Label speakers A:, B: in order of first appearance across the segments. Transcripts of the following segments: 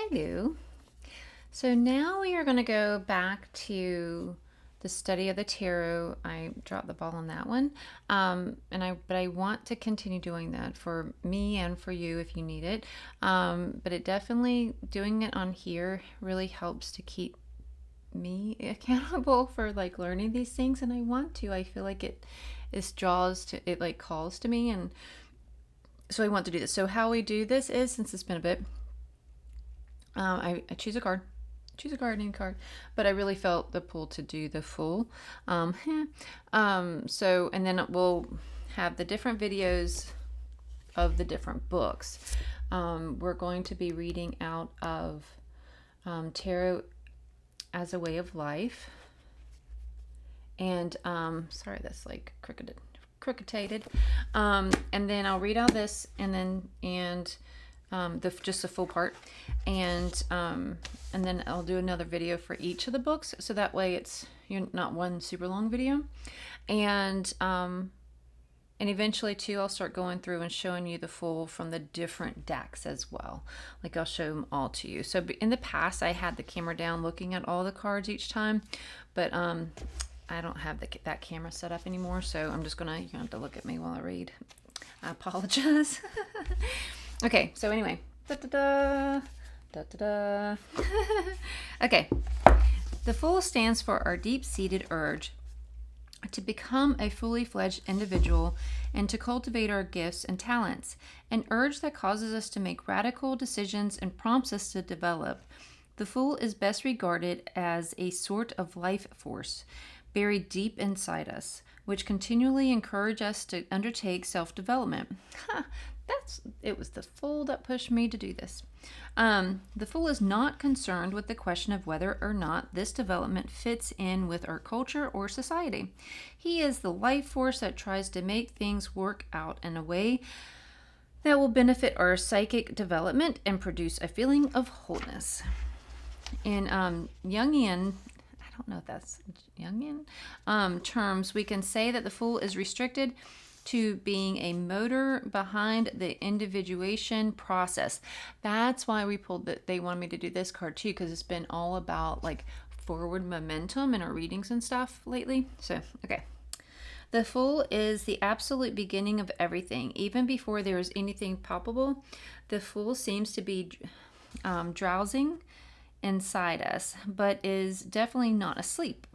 A: Hello. So now we are going to go back to the study of the tarot. I dropped the ball on that one, but I want to continue doing that for me and for you if you need it. But it definitely doing it on here really helps to keep me accountable for like learning these things, and I want to. I feel like it like calls to me, and so I want to do this. So how we do this is, since it's been a bit, I choose a card. Choose a card, any card, but I really felt the pull to do the full. So, and then we'll have the different videos of the different books. We're going to be reading out of Tarot as a Way of Life. And sorry, that's like crooked. And then I'll read out this, and just the full part, and then I'll do another video for each of the books, so that way it's not one super long video, and eventually too I'll start going through and showing you the full from the different decks as well. Like I'll show them all to you. So in the past I had the camera down looking at all the cards each time, but I don't have that camera set up anymore, so I'm just gonna, you have to look at me while I read. I apologize. Okay, so anyway. Okay. The Fool stands for our deep-seated urge to become a fully fledged individual and to cultivate our gifts and talents, an urge that causes us to make radical decisions and prompts us to develop. The Fool is best regarded as a sort of life force buried deep inside us, which continually encourage us to undertake self-development. It was the Fool that pushed me to do this. The Fool is not concerned with the question of whether or not this development fits in with our culture or society. He is the life force that tries to make things work out in a way that will benefit our psychic development and produce a feeling of wholeness. In Jungian, I don't know if that's Jungian terms, we can say that the Fool is restricted to being a motor behind the individuation process. That's why they wanted me to do this card too, because it's been all about like forward momentum in our readings and stuff lately. So, okay. The Fool is the absolute beginning of everything. Even before there is anything palpable, the Fool seems to be drowsing inside us, but is definitely not asleep.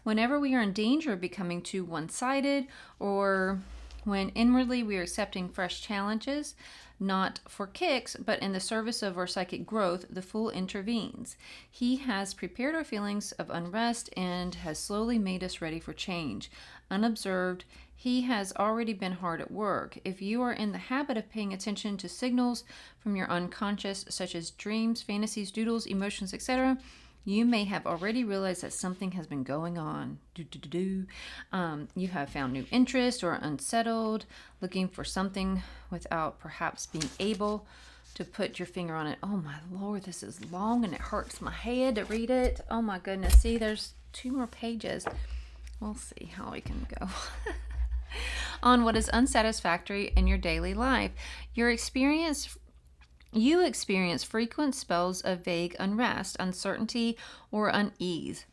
A: Whenever we are in danger of becoming too one-sided, or when inwardly we are accepting fresh challenges, not for kicks, but in the service of our psychic growth, the Fool intervenes. He has prepared our feelings of unrest and has slowly made us ready for change. Unobserved, he has already been hard at work. If you are in the habit of paying attention to signals from your unconscious, such as dreams, fantasies, doodles, emotions, etc., you may have already realized that something has been going on. You have found new interest or unsettled, looking for something without perhaps being able to put your finger on it. Oh my Lord, this is long and it hurts my head to read it. Oh my goodness. See, there's 2 more pages. We'll see how we can go. On what is unsatisfactory in your daily life. You experience frequent spells of vague unrest, uncertainty, or unease.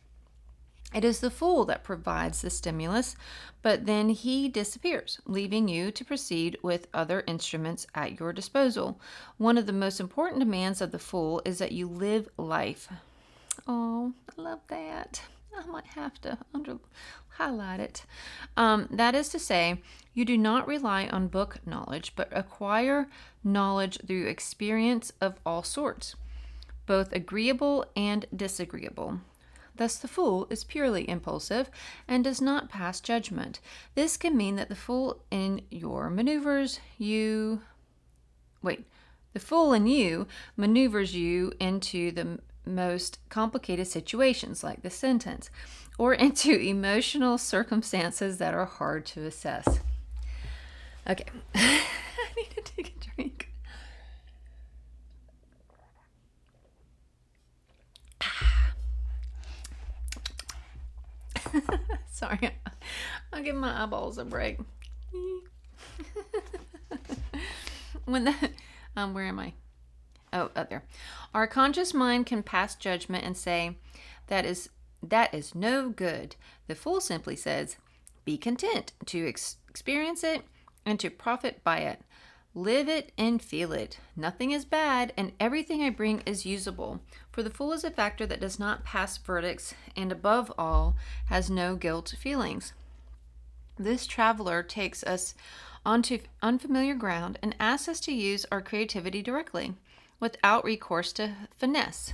A: It is the Fool that provides the stimulus, but then he disappears, leaving you to proceed with other instruments at your disposal. One of the most important demands of the Fool is that you live life. Oh, I love that. I might have to highlight it. That is to say, you do not rely on book knowledge, but acquire knowledge through experience of all sorts, both agreeable and disagreeable. Thus, the Fool is purely impulsive and does not pass judgment. This can mean that the Fool in you maneuvers you into the most complicated situations, like the sentence, or into emotional circumstances that are hard to assess. Okay. I need to take a drink. Sorry. I'll give my eyeballs a break. Where am I? There. Our conscious mind can pass judgment and say, that is no good. The Fool simply says, be content to experience it and to profit by it. Live it and feel it. Nothing is bad, and everything I bring is usable. For the Fool is a factor that does not pass verdicts, and above all, has no guilt feelings. This traveler takes us onto unfamiliar ground and asks us to use our creativity directly, without recourse to finesse.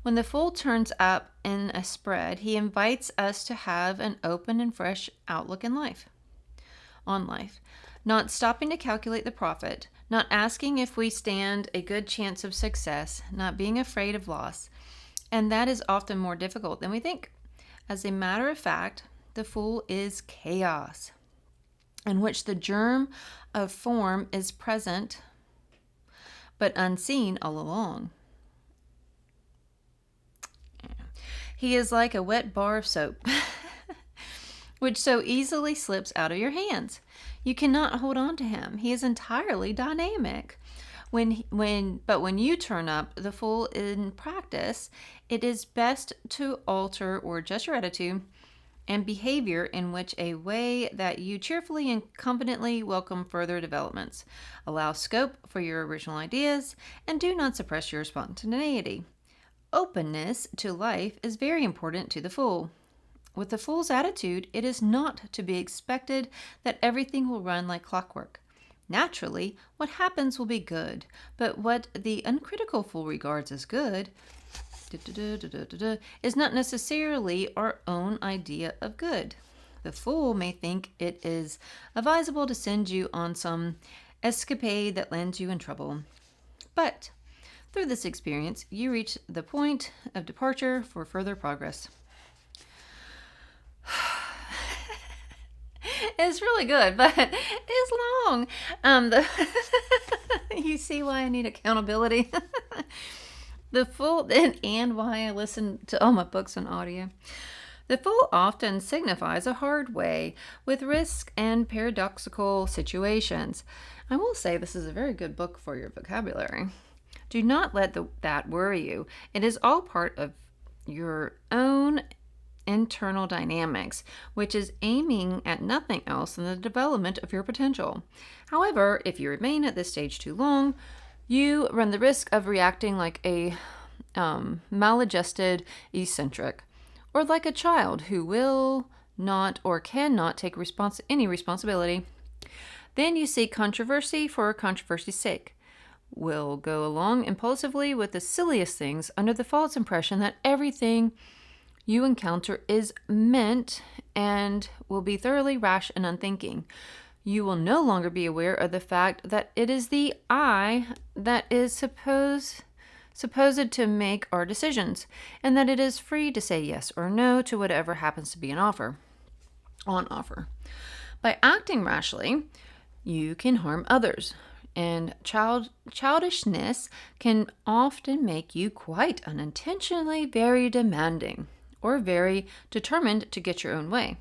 A: When the Fool turns up in a spread, he invites us to have an open and fresh outlook on life, not stopping to calculate the profit, not asking if we stand a good chance of success, not being afraid of loss, and that is often more difficult than we think. As a matter of fact, the Fool is chaos, in which the germ of form is present but unseen all along. He is like a wet bar of soap, which so easily slips out of your hands. You cannot hold on to him. He is entirely dynamic. But when you turn up the Fool in practice, it is best to alter or adjust your attitude and behavior in which a way that you cheerfully and confidently welcome further developments. Allow scope for your original ideas and do not suppress your spontaneity. Openness to life is very important to the Fool. With the Fool's attitude, it is not to be expected that everything will run like clockwork. Naturally, what happens will be good, but what the uncritical Fool regards as good is not necessarily our own idea of good. The Fool may think it is advisable to send you on some escapade that lands you in trouble. But through this experience, you reach the point of departure for further progress. It's really good, but it's long. You see why I need accountability? The Fool, and why I listen to all my books on audio. The Fool often signifies a hard way with risk and paradoxical situations. I will say this is a very good book for your vocabulary. Do not let that worry you. It is all part of your own internal dynamics, which is aiming at nothing else than the development of your potential. However, if you remain at this stage too long, you run the risk of reacting like a maladjusted eccentric, or like a child who will not or cannot take any responsibility. Then you seek controversy for controversy's sake. Will go along impulsively with the silliest things under the false impression that everything you encounter is meant, and will be thoroughly rash and unthinking. You will no longer be aware of the fact that it is the I that is supposed to make our decisions, and that it is free to say yes or no to whatever happens to be on offer. By acting rashly, you can harm others, and childishness can often make you quite unintentionally very demanding, or very determined to get your own way.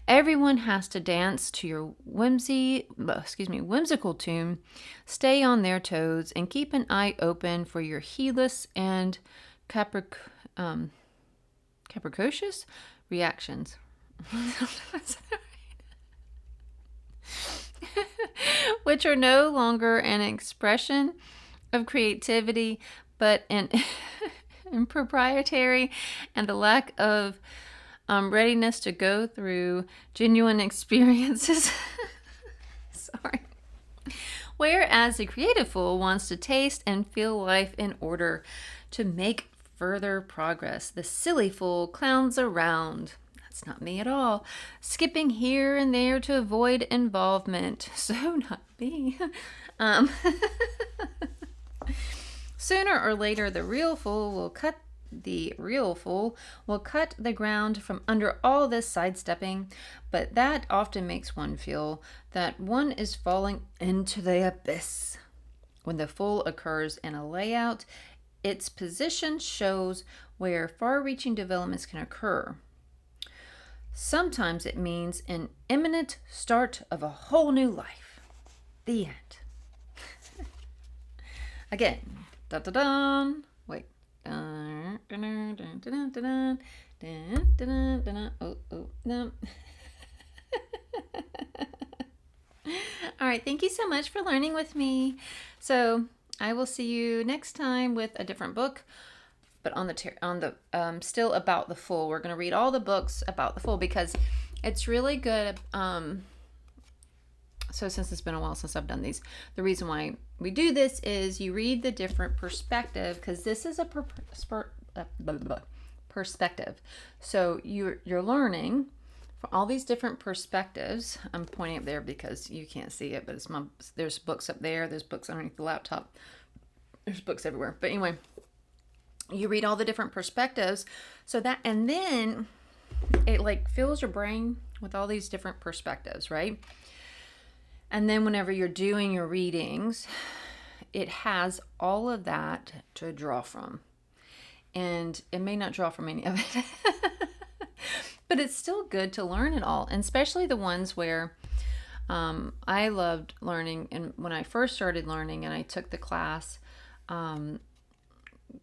A: Everyone has to dance to your whimsical tune, stay on their toes, and keep an eye open for your heedless and capricious reactions. Which are no longer an expression of creativity, but an impropriety and the lack of readiness to go through genuine experiences. Sorry. Whereas the creative Fool wants to taste and feel life in order to make further progress. The silly Fool clowns around. That's not me at all. Skipping here and there to avoid involvement. So not me. Sooner or later, the real Fool will cut the ground from under all this sidestepping, but that often makes one feel that one is falling into the abyss. When the Fool occurs in a layout, its position shows where far-reaching developments can occur. Sometimes it means an imminent start of a whole new life. The end. Again, dun, dun, dun. Wait. Dun, dun, dun, dun, dun, dun, dun, dun, dun. Oh, no. All right, thank you so much for learning with me. So I will see you next time with a different book, but on the still about the Fool. We're going to read all the books about the Fool because it's really good. So since it's been a while since I've done these, the reason why we do this is you read the different perspective, because this is a perspective. So you're learning from all these different perspectives. I'm pointing up there because you can't see it, but there's books up there, there's books underneath the laptop, there's books everywhere. But anyway, you read all the different perspectives, and then it like fills your brain with all these different perspectives, right? And then whenever you're doing your readings, it has all of that to draw from. And it may not draw from any of it, but it's still good to learn it all. And especially the ones where I loved learning. And when I first started learning and I took the class,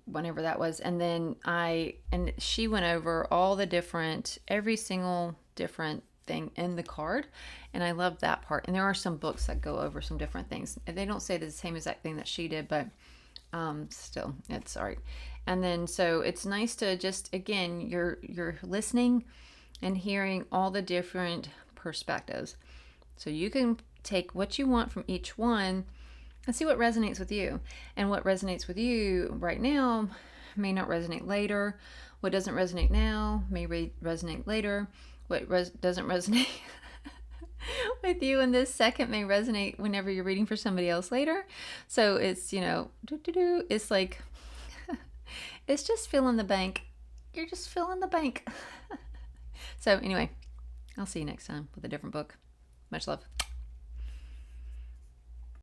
A: whenever that was, and then she went over all the every single different thing in the card, and I loved that part. And there are some books that go over some different things, and they don't say the same exact thing that she did, but still it's all right. And then so it's nice to just, again, you're listening and hearing all the different perspectives, so you can take what you want from each one and see what resonates with you. And what resonates with you right now may not resonate later. What doesn't resonate now may resonate later. What doesn't resonate with you in this second may resonate whenever you're reading for somebody else later. So it's, it's like, it's just fill in the bank. You're just filling the bank. So anyway, I'll see you next time with a different book. Much love.